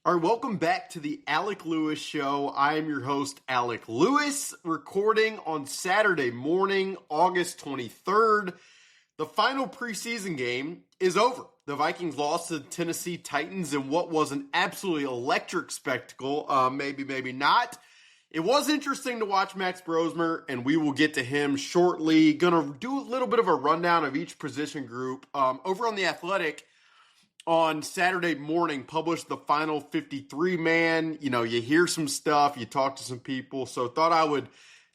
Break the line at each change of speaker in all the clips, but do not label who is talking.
All right, welcome back to the Alec Lewis Show. I am your host, Alec Lewis, recording on Saturday morning, August 23rd. The final preseason game is over. The Vikings lost to the Tennessee Titans in what was an absolutely electric spectacle. Maybe not. It was interesting to watch Max Brosmer, and we will get to him shortly. Gonna do a little bit of a rundown of each position group. Over on The Athletic, on Saturday morning, published the final 53-man. You hear some stuff, you talk to some people. So thought I would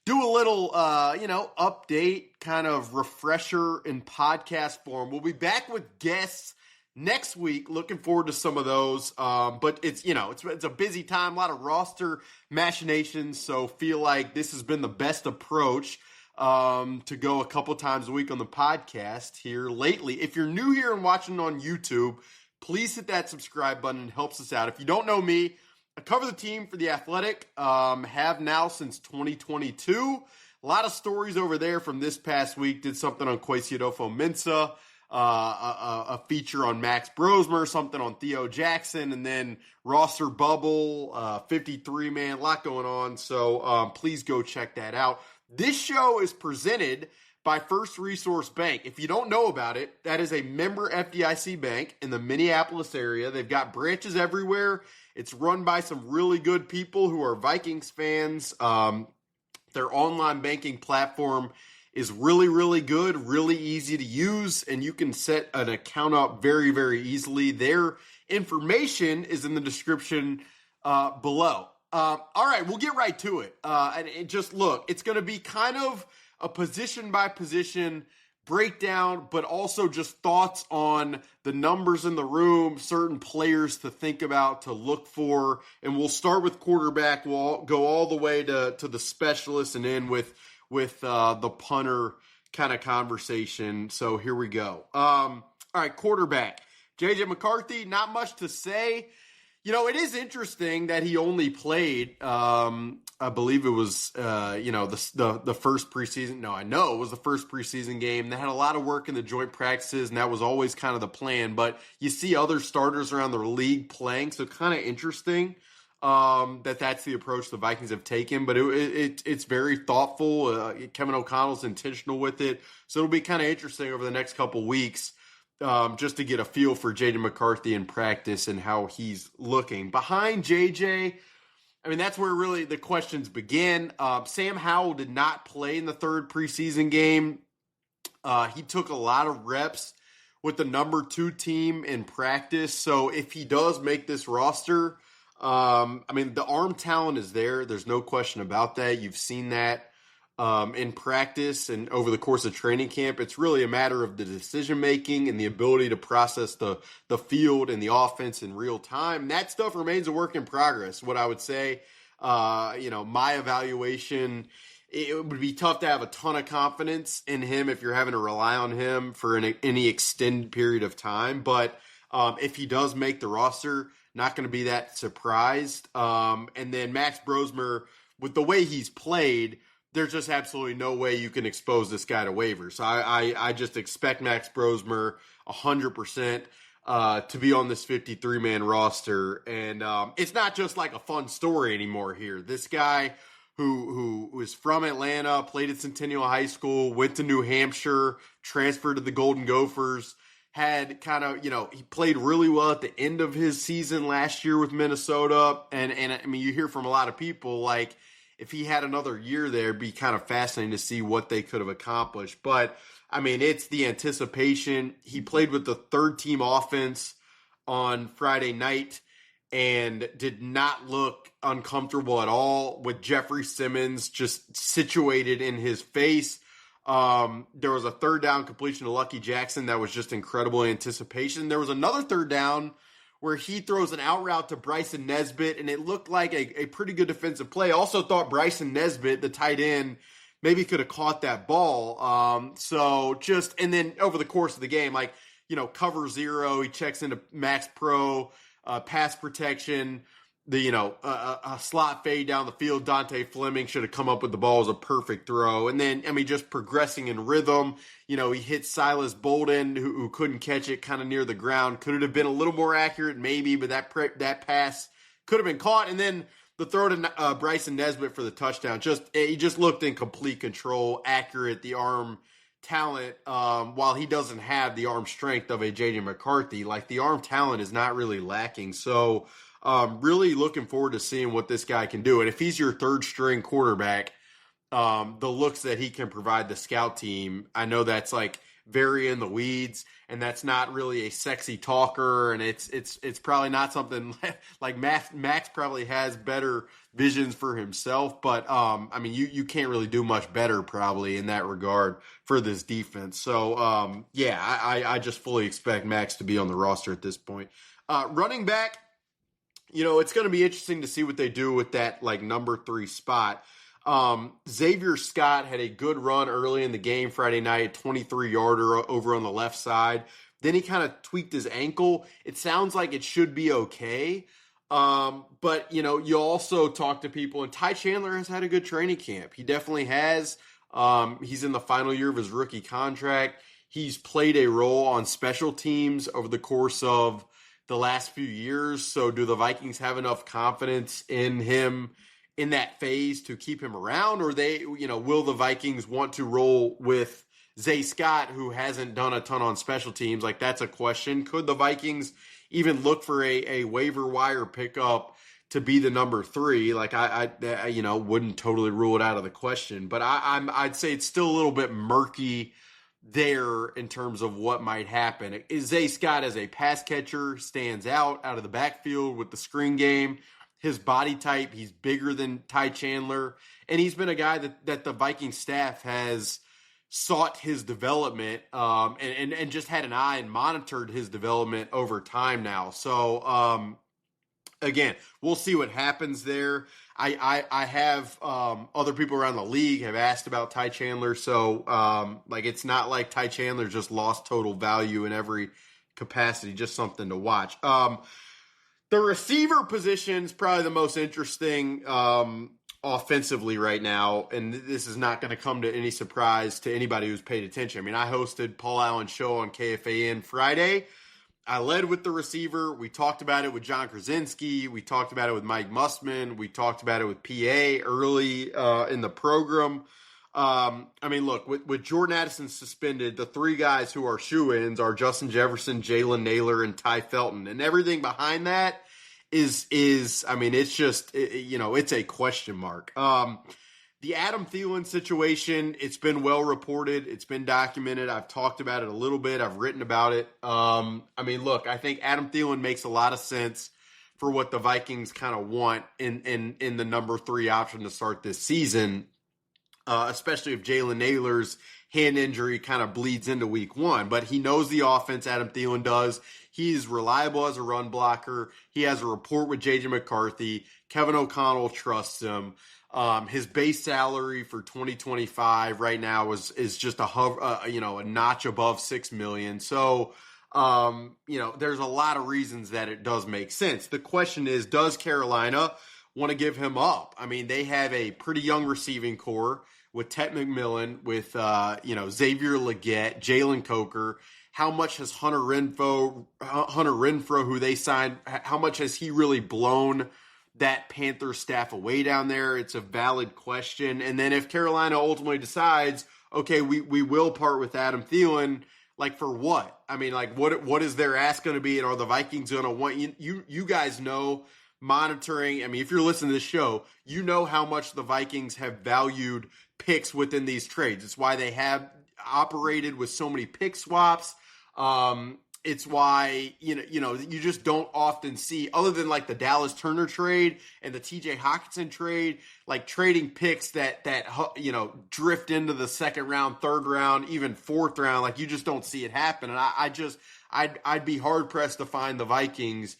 do a little, update, kind of refresher in podcast form. We'll be back with guests next week. Looking forward to some of those. But it's a busy time, a lot of roster machinations. So feel like this has been the best approach to go a couple times a week on the podcast here lately. If you're new here and watching on YouTube, please hit that subscribe button. It helps us out. If you don't know me, I cover the team for The Athletic, have now since 2022. A lot of stories over there from this past week. Did something on Kwesi Adofo-Mensah, a feature on Max Brosmer, something on Theo Jackson, and then roster bubble, 53-man, a lot going on. So please go check that out. This show is presented by First Resource Bank. If you don't know about it, that is a member FDIC bank in the Minneapolis area. They've got branches everywhere. It's run by some really good people who are Vikings fans. Their online banking platform is really, really good, really easy to use, and you can set an account up very, very easily. Their information is in the description below. All right, we'll get right to it. And just look, it's going to be kind of a position-by-position breakdown, but also just thoughts on the numbers in the room, certain players to think about, to look for. And we'll start with quarterback. We'll go all the way to the specialist and end with the punter kind of conversation. So here we go. All right, quarterback. J.J. McCarthy, not much to say. It is interesting that he only played, I believe it was, the first preseason. No, I know it was the first preseason game. They had a lot of work in the joint practices, and that was always kind of the plan. But you see other starters around the league playing, so kind of interesting that's the approach the Vikings have taken. But it's very thoughtful. Kevin O'Connell's intentional with it. So it'll be kind of interesting over the next couple weeks. Just to get a feel for J.J. McCarthy in practice and how he's looking. Behind J.J., that's where really the questions begin. Sam Howell did not play in the third preseason game. He took a lot of reps with the number 2 team in practice. So if he does make this roster, the arm talent is there. There's no question about that. You've seen that. In practice and over the course of training camp. It's really a matter of the decision-making and the ability to process the field and the offense in real time. That stuff remains a work in progress. What I would say, my evaluation, it would be tough to have a ton of confidence in him if you're having to rely on him for any extended period of time. But if he does make the roster, not going to be that surprised. And then Max Brosmer, with the way he's played, there's just absolutely no way you can expose this guy to waivers. I just expect Max Brosmer 100% to be on this 53-man roster. And it's not just like a fun story anymore here. This guy who is from Atlanta, played at Centennial High School, went to New Hampshire, transferred to the Golden Gophers, had kind of, he played really well at the end of his season last year with Minnesota. And you hear from a lot of people, like, if he had another year there, it'd be kind of fascinating to see what they could have accomplished. But, it's the anticipation. He played with the third-team offense on Friday night and did not look uncomfortable at all with Jeffrey Simmons just situated in his face. There was a third down completion to Lucky Jackson that was just incredible anticipation. There was another third down where he throws an out route to Bryson Nesbitt, and it looked like a pretty good defensive play. Also thought Bryson Nesbitt, the tight end, maybe could have caught that ball. And then over the course of the game, cover 0, he checks into Max Pro, pass protection, a slot fade down the field. Dante Fleming should have come up with the ball as a perfect throw. And then, just progressing in rhythm. He hit Silas Bolden, who couldn't catch it kind of near the ground. Could it have been a little more accurate? Maybe, but that pass could have been caught. And then the throw to Bryson Nesbitt for the touchdown, he just looked in complete control, accurate, the arm talent, while he doesn't have the arm strength of a J.J. McCarthy. Like, the arm talent is not really lacking. So really looking forward to seeing what this guy can do. And if he's your third string quarterback, the looks that he can provide the scout team, I know that's like very in the weeds, and that's not really a sexy talker, and it's probably not something like Max probably has better visions for himself, but I mean, you can't really do much better probably in that regard for this defense. So I just fully expect Max to be on the roster at this point. Running back, it's going to be interesting to see what they do with that like number 3 spot. Xavier Scott had a good run early in the game Friday night, 23-yarder over on the left side. Then he kind of tweaked his ankle. It sounds like it should be okay. But, you also talk to people, and Ty Chandler has had a good training camp. He definitely has. He's in the final year of his rookie contract. He's played a role on special teams over the course of the last few years. So do the Vikings have enough confidence in him in that phase to keep him around, or will the Vikings want to roll with Zay Scott, who hasn't done a ton on special teams? Like, that's a question. Could the Vikings even look for a waiver wire pickup to be the number 3? Like, I wouldn't totally rule it out of the question, but I'd say it's still a little bit murky there in terms of what might happen. Zay Scott as a pass catcher stands out of the backfield with the screen game. His body type, he's bigger than Ty Chandler, and he's been a guy that the Viking staff has sought his development and just had an eye and monitored his development over time now. So, again, we'll see what happens there. I have other people around the league have asked about Ty Chandler, so it's not like Ty Chandler just lost total value in every capacity, just something to watch. The receiver position is probably the most interesting offensively right now, and this is not going to come to any surprise to anybody who's paid attention. I mean, I hosted Paul Allen's show on KFAN Friday. I led with the receiver. We talked about it with John Krasinski. We talked about it with Mike Mustman. We talked about it with PA early in the program. Look, with Jordan Addison suspended, the 3 guys who are shoo-ins are Justin Jefferson, Jalen Naylor, and Ty Felton. And everything behind that it's just, it's a question mark. The Adam Thielen situation, it's been well reported. It's been documented. I've talked about it a little bit. I've written about it. Look, I think Adam Thielen makes a lot of sense for what the Vikings kind of want in the number 3 option to start this season. Especially if Jalen Naylor's hand injury kind of bleeds into week 1. But he knows the offense, Adam Thielen does. He's reliable as a run blocker. He has a rapport with J.J. McCarthy. Kevin O'Connell trusts him. His base salary for 2025 right now is just a notch above $6 million. So, there's a lot of reasons that it does make sense. The question is, does Carolina want to give him up? I mean, they have a pretty young receiving core with Tet McMillan, with Xavier Legette, Jalen Coker. How much has Hunter Renfrow, who they signed, how much has he really blown that Panther staff away down there? It's a valid question. And then if Carolina ultimately decides, okay, we will part with Adam Thielen, like, for what? I mean, like, what is their ask going to be? And are the Vikings going to want you guys know, monitoring, I mean, if you're listening to this show, you know how much the Vikings have valued picks within these trades. It's why they have operated with so many pick swaps. It's why, you just don't often see, other than like the Dallas Turner trade and the TJ Hockenson trade, like trading picks that drift into the second round, third round, even fourth round. Like, you just don't see it happen. And I'd be hard pressed to find the Vikings,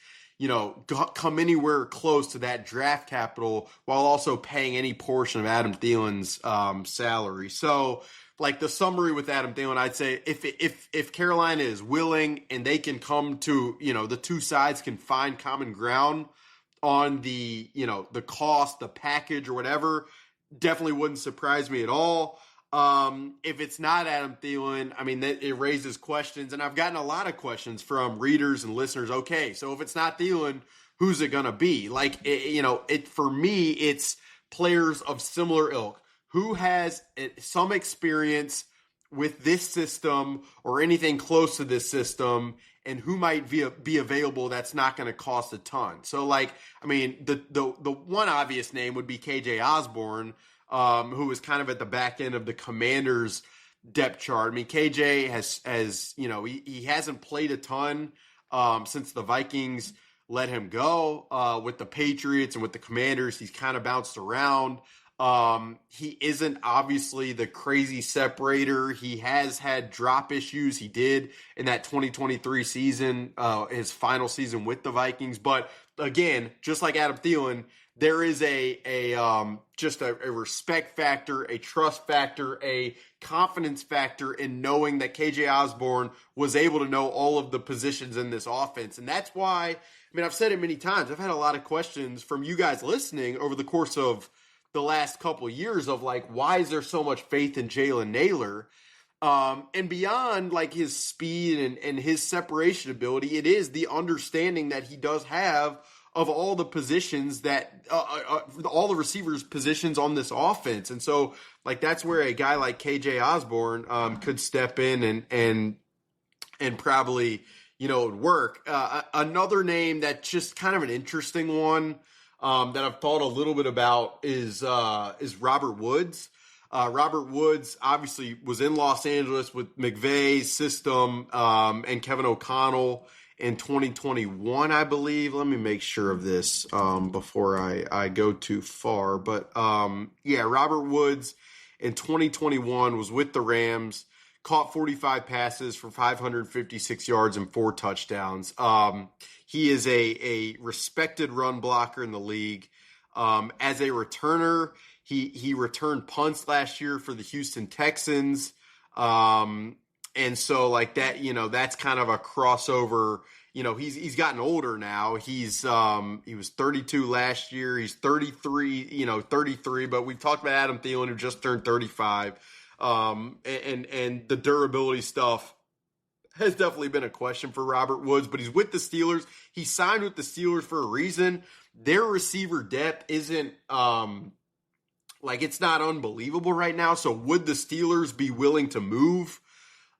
come anywhere close to that draft capital while also paying any portion of Adam Thielen's salary. So, like, the summary with Adam Thielen, I'd say if Carolina is willing and they can come to, the two sides can find common ground on the cost, the package, or whatever, definitely wouldn't surprise me at all. If it's not Adam Thielen, I mean, it raises questions, and I've gotten a lot of questions from readers and listeners. Okay, so if it's not Thielen, who's it going to be? Like, for me, it's players of similar ilk. Who has some experience with this system or anything close to this system, and who might be available that's not going to cost a ton. So, like, I mean, the one obvious name would be KJ Osborne, who was kind of at the back end of the Commanders depth chart. I mean, KJ has he hasn't played a ton since the Vikings let him go with the Patriots and with the Commanders. He's kind of bounced around. He isn't obviously the crazy separator. He has had drop issues. He did in that 2023 season, his final season with the Vikings. But again, just like Adam Thielen, there is just a respect factor, a trust factor, a confidence factor in knowing that KJ Osborne was able to know all of the positions in this offense. And that's why, I mean, I've said it many times. I've had a lot of questions from you guys listening over the course of the last couple of years of like, why is there so much faith in Jalen Nailor? And beyond like his speed and his separation ability, it is the understanding that he does have of all the positions that all the receivers' positions on this offense. And so like that's where a guy like KJ Osborne could step in and probably, it would work. Another name that's just kind of an interesting one that I've thought a little bit about is Robert Woods. Robert Woods obviously was in Los Angeles with McVay's system and Kevin O'Connell in 2021, I believe. Let me make sure of this before I go too far. But Robert Woods in 2021 was with the Rams, caught 45 passes for 556 yards and 4 touchdowns. He is a respected run blocker in the league. As a returner, he returned punts last year for the Houston Texans. And so like that, that's kind of a crossover. He's gotten older now. He was 32 last year. He's 33, but we've talked about Adam Thielen, who just turned 35. And the durability stuff has definitely been a question for Robert Woods, but he's with the Steelers. He signed with the Steelers for a reason. Their receiver depth isn't it's not unbelievable right now. So would the Steelers be willing to move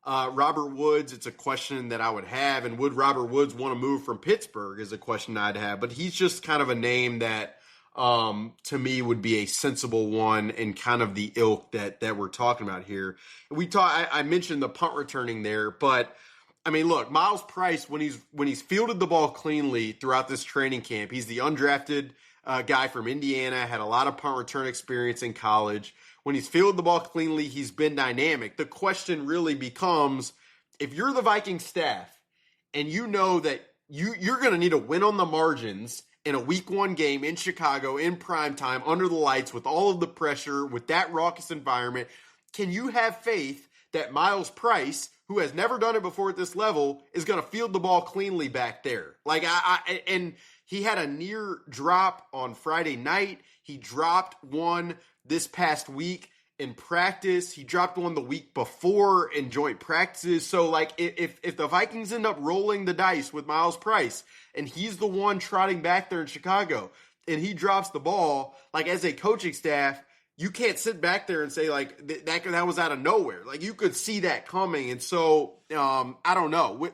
Robert Woods? It's a question that I would have. And would Robert Woods want to move from Pittsburgh is a question I'd have. But he's just kind of a name that to me would be a sensible one and kind of the ilk that we're talking about here. I mentioned the punt returning there, but I mean, look, Miles Price, when he's fielded the ball cleanly throughout this training camp, he's the undrafted guy from Indiana, had a lot of punt return experience in college. When he's fielded the ball cleanly, he's been dynamic. The question really becomes, if you're the Viking staff and you know that you're going to need a win on the margins in a week 1 game in Chicago, in prime time, under the lights, with all of the pressure, with that raucous environment, can you have faith that Miles Price, who has never done it before at this level, is going to field the ball cleanly back there? Like, and he had a near drop on Friday night. He dropped one this past week in practice. He dropped one the week before in joint practices. So, like, if the Vikings end up rolling the dice with Miles Price and he's the one trotting back there in Chicago and he drops the ball, like, as a coaching staff, you can't sit back there and say, like, that was out of nowhere. Like, you could see that coming. And so, I don't know.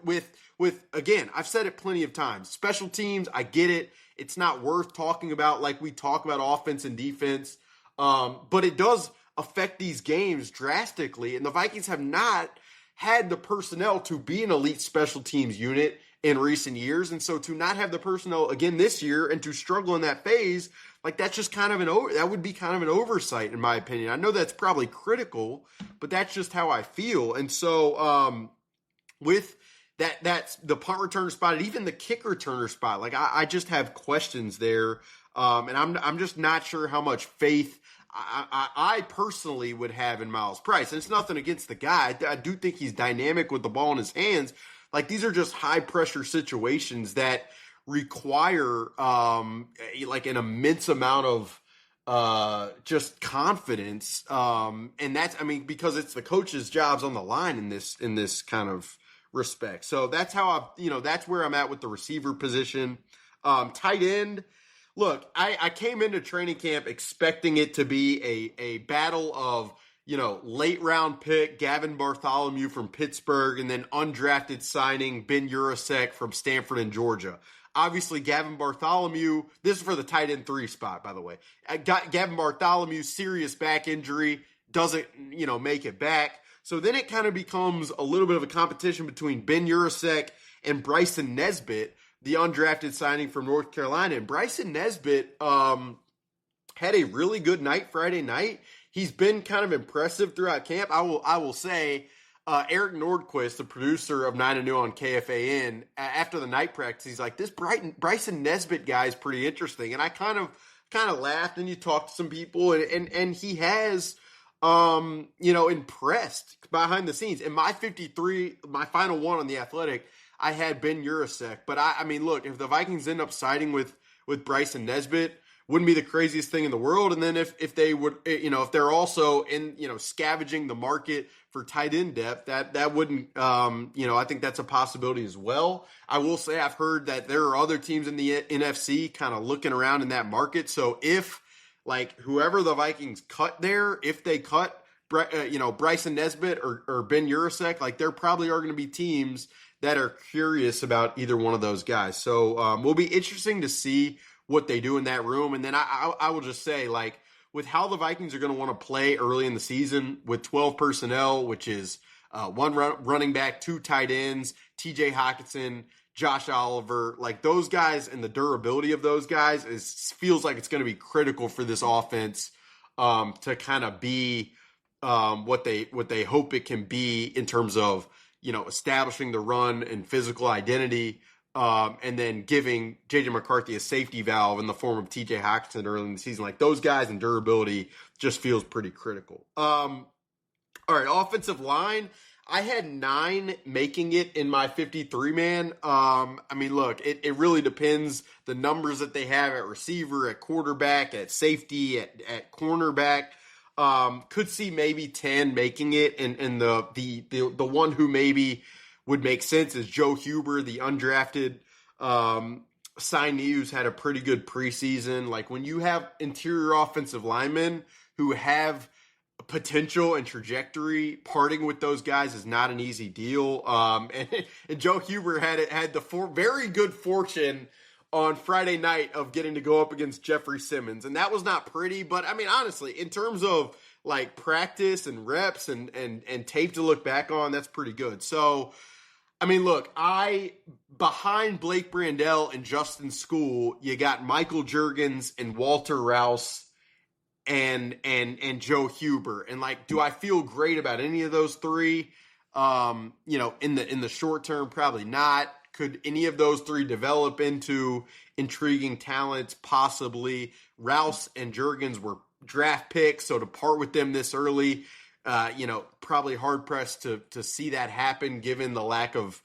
With again, I've said it plenty of times. Special teams, I get it. It's not worth talking about like we talk about offense and defense. But it does affect these games drastically. And the Vikings have not had the personnel to be an elite special teams unit in recent years. And so to not have the personnel again this year and to struggle in that phase, like that's just kind of that would be kind of an oversight in my opinion. I know that's probably critical, but that's just how I feel. And so with that's the punt returner spot and even the kick returner spot, like I just have questions there. And I'm just not sure how much faith I personally would have in Miles Price. And it's nothing against the guy. I do think he's dynamic with the ball in his hands. Like these are just high pressure situations that require like an immense amount of just confidence. And that's, I mean, because it's the coach's jobs on the line in this kind of respect. So that's how that's where I'm at with the receiver position. Tight end. Look, I came into training camp expecting it to be a battle of, late round pick Gavin Bartholomew from Pittsburgh and then undrafted signing Ben Urasek from Stanford and Georgia. Obviously, Gavin Bartholomew, this is for the tight end 3 spot, by the way. Gavin Bartholomew, serious back injury, doesn't, make it back. So then it kind of becomes a little bit of a competition between Ben Urasek and Bryson Nesbitt, the undrafted signing from North Carolina. And Bryson Nesbitt had a really good night Friday night. He's been kind of impressive throughout camp. I will say, Eric Nordquist, the producer of 9 to New on KFAN, after the night practice, he's like, this Bryson Nesbitt guy is pretty interesting. And I kind of laughed, and you talked to some people, and he has impressed behind the scenes. In my 53, my final one on The Athletic, I had Ben Urasek. But I mean, look, if the Vikings end up siding with Bryson Nesbitt, wouldn't be the craziest thing in the world. And then if they would, if they're also in, scavenging the market for tight end depth, that wouldn't, I think that's a possibility as well. I will say I've heard that there are other teams in the NFC kind of looking around in that market. So if, whoever the Vikings cut there, if they cut, Bryson Nesbitt or Ben Urasek, there probably are going to be teams that are curious about either one of those guys. So will be interesting to see what they do in that room. And then I will just say, with how the Vikings are going to want to play early in the season with 12 personnel, which is one running back, 2 tight ends, TJ Hockenson, Josh Oliver, those guys and the durability of those guys feels like it's going to be critical for this offense to kind of be what they hope it can be in terms of, establishing the run and physical identity, and then giving J.J. McCarthy a safety valve in the form of T.J. Hockenson early in the season. Those guys and durability just feels pretty critical. All right, offensive line. I had 9 making it in my 53-man. I mean, look, it really depends the numbers that they have at receiver, at quarterback, at safety, at cornerback. Could see maybe 10 making it, and the one who maybe would make sense is Joe Huber, the undrafted signee who's had a pretty good preseason. When you have interior offensive linemen who have potential and trajectory, parting with those guys is not an easy deal. And Joe Huber had the very good fortune on Friday night of getting to go up against Jeffrey Simmons. And that was not pretty, but I mean, honestly, in terms of practice and reps and tape to look back on, that's pretty good. So, I mean, look, behind Blake Brandell and Justin School, you got Michael Juergens and Walter Rouse and Joe Huber. And do I feel great about any of those 3? In the short term, probably not. Could any of those 3 develop into intriguing talents? Possibly. Rouse and Juergens were draft picks, so to part with them this early, probably hard pressed to see that happen given the lack of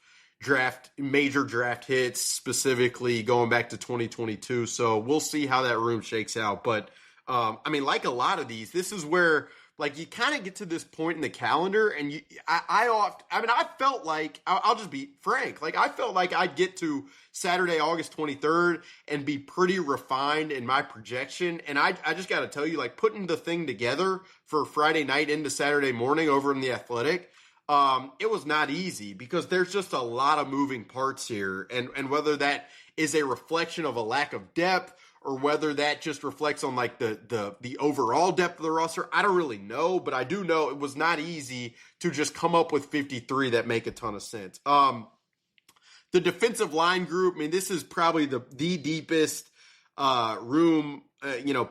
major draft hits, specifically going back to 2022. So we'll see how that room shakes out. But I mean, a lot of these, this is where you kind of get to this point in the calendar, and I felt like, I'll just be frank, I felt like I'd get to Saturday, August 23rd and be pretty refined in my projection. And I just got to tell you, putting the thing together for Friday night into Saturday morning over in The Athletic, it was not easy because there's just a lot of moving parts here. And whether that is a reflection of a lack of depth or whether that just reflects on the overall depth of the roster, I don't really know, but I do know it was not easy to just come up with 53 that make a ton of sense. The defensive line group, I mean, this is probably the deepest room,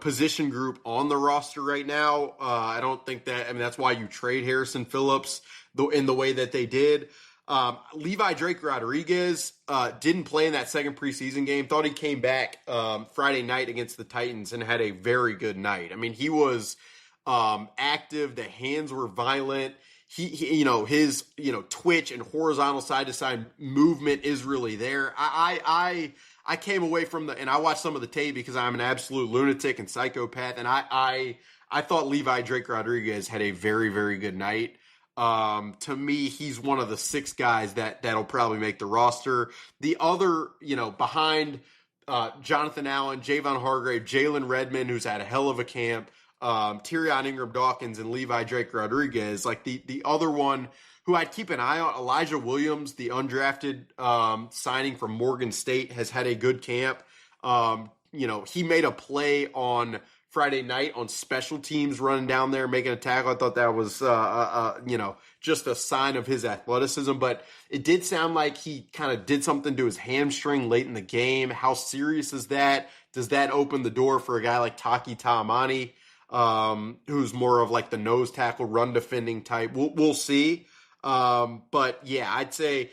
position group on the roster right now. I don't think that's why you trade Harrison Phillips in the way that they did. Levi Drake Rodriguez didn't play in that second preseason game. Thought he came back Friday night against the Titans and had a very good night. I mean, he was active. The hands were violent. His twitch and horizontal side to side movement is really there. I came away from and I watched some of the tape because I'm an absolute lunatic and psychopath. And I thought Levi Drake Rodriguez had a very, very good night. To me, he's one of the 6 guys that'll probably make the roster. The other, behind Jonathan Allen, Javon Hargrave, Jalen Redmond, who's had a hell of a camp, Tyrion Ingram-Dawkins, and Levi Drake Rodriguez. Like the other one who I'd keep an eye on, Elijah Williams, the undrafted signing from Morgan State, has had a good camp. He made a play on Friday night on special teams, running down there, making a tackle. I thought that was, just a sign of his athleticism. But it did sound like he kind of did something to his hamstring late in the game. How serious is that? Does that open the door for a guy like Taki Taimani, who's more of like the nose tackle, run defending type? We'll see. But yeah, I'd say,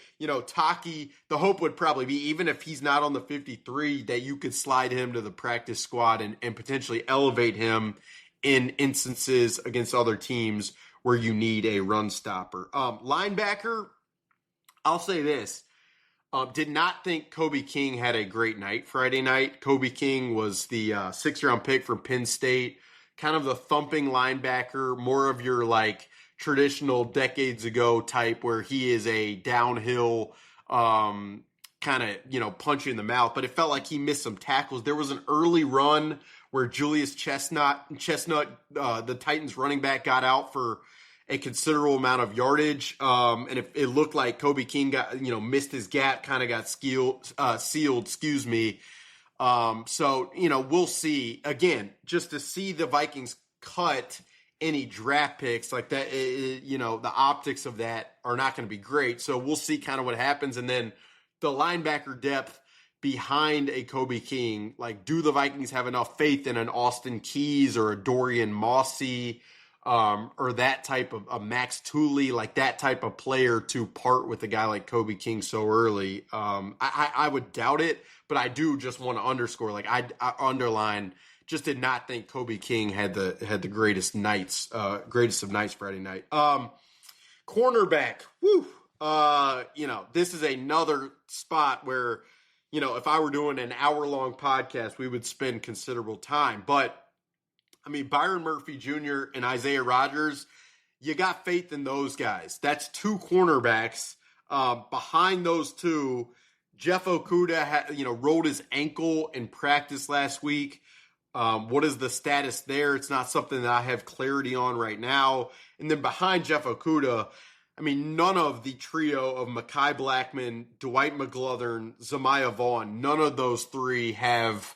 Taki, the hope would probably be, even if he's not on the 53, that you could slide him to the practice squad and potentially elevate him in instances against other teams where you need a run stopper. Linebacker, I'll say this. Did not think Kobe King had a great night Friday night. Kobe King was the 6th-round pick from Penn State, kind of the thumping linebacker, more of your like traditional decades ago type where he is a downhill kind of, punch you in the mouth. But it felt like he missed some tackles. There was an early run where Julius Chestnut, the Titans running back, got out for a considerable amount of yardage. And it looked like Kobe King got, missed his gap, kind of got sealed, excuse me. So, we'll see. Again, just to see the Vikings cut any draft picks like that, the optics of that are not going to be great. So we'll see kind of what happens. And then the linebacker depth behind a Kobe King, like, do the Vikings have enough faith in an Austin Keys or a Dorian Mossy, or that type of a Max Tooley, like that type of player to part with a guy like Kobe King so early? I would doubt it, but I do just want to underscore, like I underline, just did not think Kobe King had the greatest of nights Friday night. Cornerback, this is another spot where, if I were doing an hour-long podcast, we would spend considerable time. But, Byron Murphy Jr. and Isaiah Rodgers, you got faith in those guys. That's two cornerbacks. Behind those two, Jeff Okudah, rolled his ankle in practice last week. What is the status there? It's not something that I have clarity on right now. And then behind Jeff Okudah, none of the trio of Mekhi Blackman, Dwight McGlothern, Zamiah Vaughn, none of those three have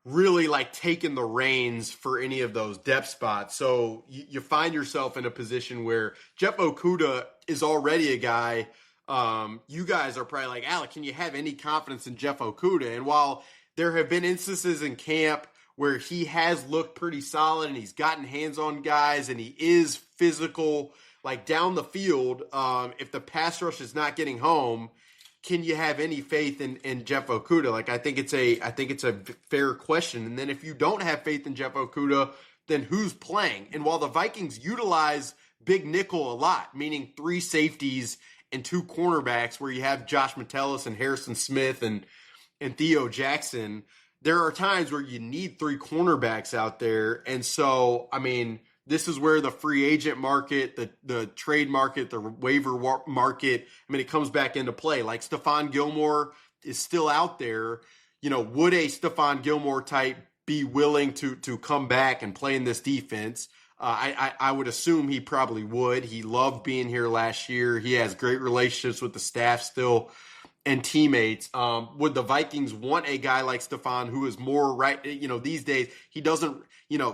really taken the reins for any of those depth spots. So you find yourself in a position where Jeff Okudah is already a guy. You guys are probably like, Alec, can you have any confidence in Jeff Okudah? And while there have been instances in camp where he has looked pretty solid and he's gotten hands on guys and he is physical, down the field, if the pass rush is not getting home, can you have any faith in Jeff Okudah? I think it's a fair question. And then if you don't have faith in Jeff Okudah, then who's playing? And while the Vikings utilize big nickel a lot, meaning 3 safeties and 2 cornerbacks, where you have Josh Metellus and Harrison Smith and Theo Jackson, there are times where you need 3 cornerbacks out there. And so, this is where the free agent market, the trade market, the waiver market, it comes back into play. Like Stephon Gilmore is still out there. Would a Stephon Gilmore type be willing to come back and play in this defense? I would assume he probably would. He loved being here last year. He has great relationships with the staff still and teammates. Would the Vikings want a guy like Stephon, who is more these days, he doesn't,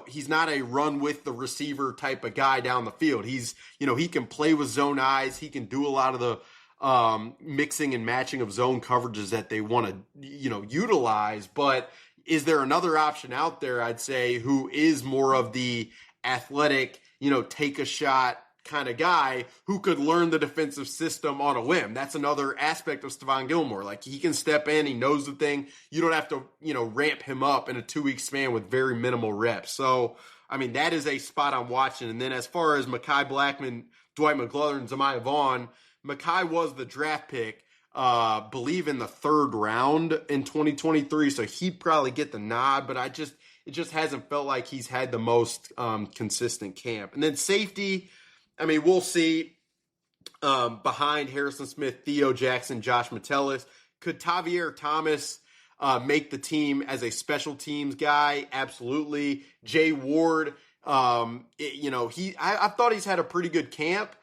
he's not a run with the receiver type of guy down the field. He's, he can play with zone eyes. He can do a lot of the mixing and matching of zone coverages that they want to, utilize. But is there another option out there, I'd say, who is more of the athletic, take a shot kind of guy who could learn the defensive system on a whim? That's another aspect of Stephon Gilmore. He can step in, he knows the thing. You don't have to, ramp him up in a 2-week span with very minimal reps. So, that is a spot I'm watching. And then as far as Mekhi Blackman, Dwight McGlothern, Zamiah Vaughn, Mekhi was the draft pick, believe in the 3rd round in 2023. So he'd probably get the nod, but it just hasn't felt like he's had the most consistent camp. And then safety, we'll see. Behind Harrison Smith, Theo Jackson, Josh Metellus, could Tavier Thomas make the team as a special teams guy? Absolutely. Jay Ward, I thought he's had a pretty good camp.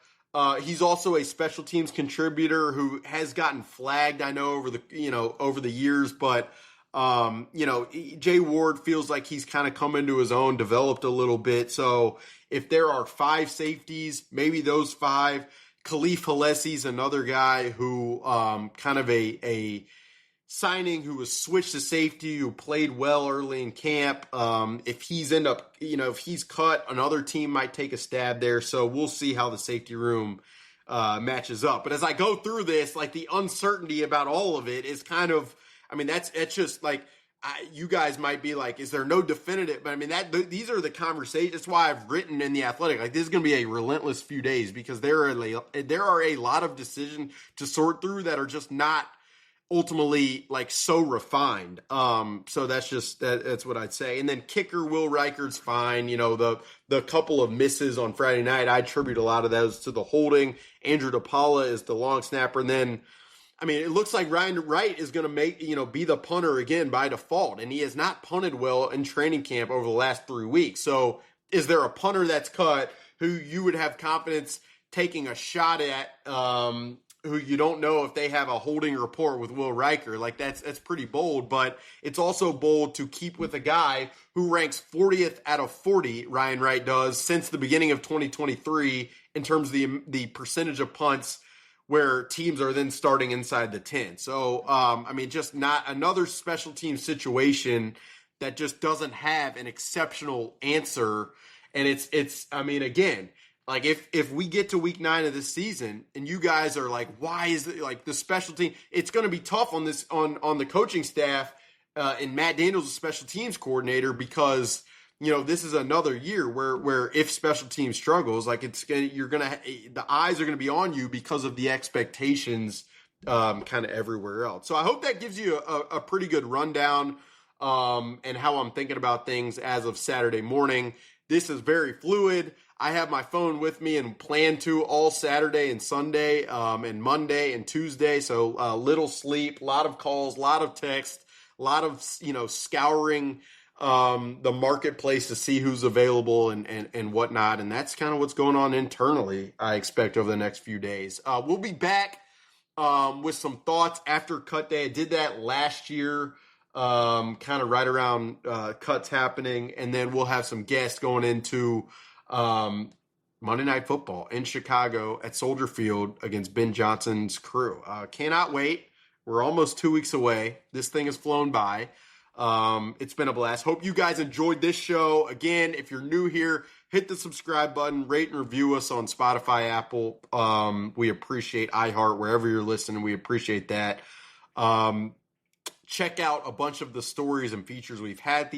He's also a special teams contributor who has gotten flagged, I know, over the years, but Jay Ward feels like he's kind of come into his own, developed a little bit. So if there are 5 safeties, maybe those 5. Khalif Halessi's another guy who kind of a signing who was switched to safety, who played well early in camp. If he's cut, another team might take a stab there. So we'll see how the safety room matches up. But as I go through this, like the uncertainty about all of it is kind of, that's just like, you guys might be like, is there no definitive? But these are the conversations. That's why I've written in The Athletic, like this is going to be a relentless few days because there are a lot of decisions to sort through that are just not ultimately like so refined. So that's what I'd say. And then kicker Will Reichard's fine. The couple of misses on Friday night, I attribute a lot of those to the holding. Andrew DePaula is the long snapper, and then it looks like Ryan Wright is going to be the punter again by default, and he has not punted well in training camp over the last 3 weeks. So is there a punter that's cut who you would have confidence taking a shot at, who you don't know if they have a holding report with Will Riker? Like that's pretty bold, but it's also bold to keep with a guy who ranks 40th out of 40, Ryan Wright does, since the beginning of 2023 in terms of the percentage of punts where teams are then starting inside the 10. So, just not another special team situation that just doesn't have an exceptional answer. And again, like if we get to week 9 of this season and you guys are like, why is it like the special team? It's going to be tough on this, on the coaching staff, and Matt Daniels, a special teams coordinator, because this is another year where if special teams struggles, like the eyes are going to be on you because of the expectations kind of everywhere else. So I hope that gives you a pretty good rundown and how I'm thinking about things as of Saturday morning. This is very fluid. I have my phone with me and plan to all Saturday and Sunday and Monday and Tuesday. So little sleep, a lot of calls, a lot of text, a lot of scouring the marketplace to see who's available and whatnot. And that's kind of what's going on internally, I expect, over the next few days. We'll be back with some thoughts after cut day. I did that last year, kind of right around cuts happening. And then we'll have some guests going into Monday Night Football in Chicago at Soldier Field against Ben Johnson's crew. Cannot wait. We're almost 2 weeks away. This thing has flown by. It's been a blast. Hope you guys enjoyed this show. Again, if you're new here, hit the subscribe button, rate and review us on Spotify, Apple. We appreciate iHeart, wherever you're listening. We appreciate that. Check out a bunch of the stories and features we've had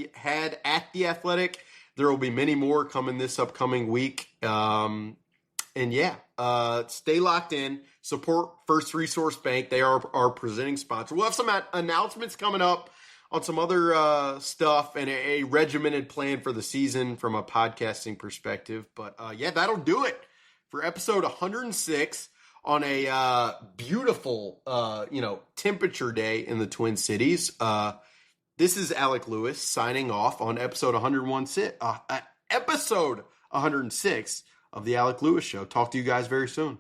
at The Athletic. There will be many more coming this upcoming week. Stay locked in. Support First Resource Bank. They are our presenting sponsor. We'll have some announcements coming up on some other stuff and a regimented plan for the season from a podcasting perspective. But that'll do it for episode 106 on a beautiful, temperature day in the Twin Cities. This is Alec Lewis signing off on episode 106 of the Alec Lewis Show. Talk to you guys very soon.